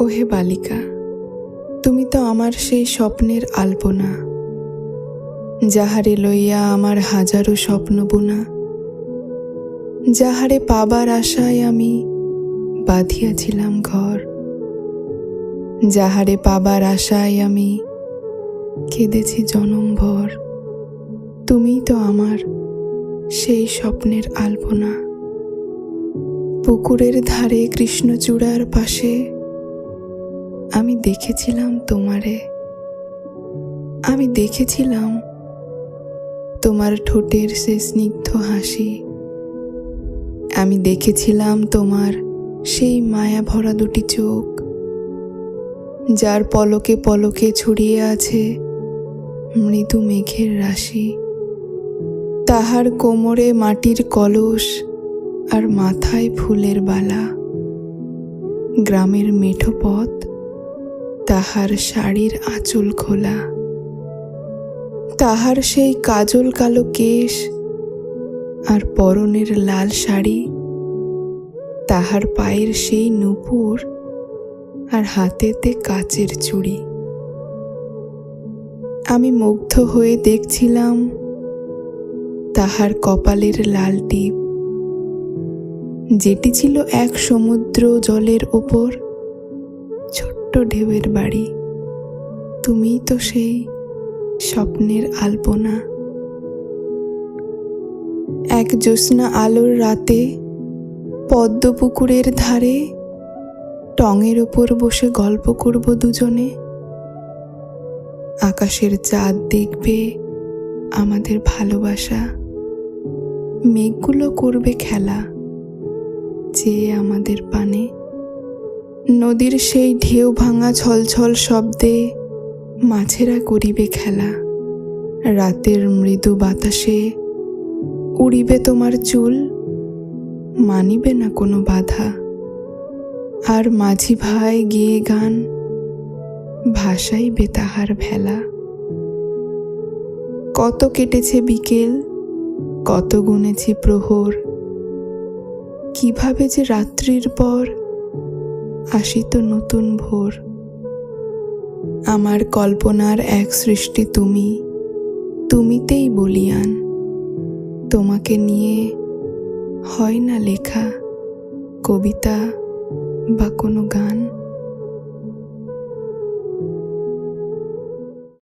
ওহে বালিকা, তুমি তো আমার সেই স্বপ্নের আলপনা, যাহারে লইয়া আমার হাজারো স্বপ্ন বুনা, যাহারে পাবার আশায় আমি বাঁধিয়াছিলাম ঘর, যাহারে পাবার আশায় আমি কেঁদেছি জনমভর। তুমিই তো আমার সেই স্বপ্নের আলপনা। পুকুরের ধারে কৃষ্ণচূড়ার পাশে আমি দেখেছিলাম তোমারে, আমি দেখেছিলাম তোমার ঠোঁটের সে স্নিগ্ধ হাসি, আমি দেখেছিলাম তোমার সেই মায়া ভরা দুটি চোখ, যার পলকে পলকে ছড়িয়ে আছে মৃদু মেঘের রাশি। তাহার কোমরে মাটির কলস আর মাথায় ফুলের বালা, গ্রামের মেঠো পথ তাহার শাড়ির আঁচল খোলা, তাহার সেই কাজল কালো কেশ আর পরনের লাল শাড়ি, তাহার পায়ের সেই নূপুর আর হাতেতে কাচের চুড়ি। আমি মুগ্ধ হয়ে দেখছিলাম তাহার কপালের লাল টিপ, যেটি ছিল এক সমুদ্র জলের ওপর ছোট্ট ঢেউয়ের বাড়ি। তুমিই তো সেই স্বপ্নের আলপনা। এক জ্যোৎস্না আলোর রাতে পদ্মপুকুরের ধারে টঙের ওপর বসে গল্প করব দুজনে। আকাশের চাঁদ দেখবে আমাদের ভালোবাসা, মেঘগুলো করবে খেলা চেয়ে আমাদের পানে। নদীর সেই ঢেউ ভাঙা ছলছল শব্দে মাছেরা করিবে খেলা। রাতের মৃদু বাতাসে উড়িবে তোমার চুল, মানিবে না কোনো বাধা। আর মাঝি ভাই গেয়ে গান ভাসাইবে তাহার ভেলা। কত কেটেছে বিকেল, কত গুনেছি প্রহর, কিভাবে যে রাত্রির পর আসিত নতুন ভোর। আমার কল্পনার এক সৃষ্টি তুমি, তুমিতেই বলিয়ান। তোমাকে নিয়ে হয় না লেখা কবিতা বা কোনো গান।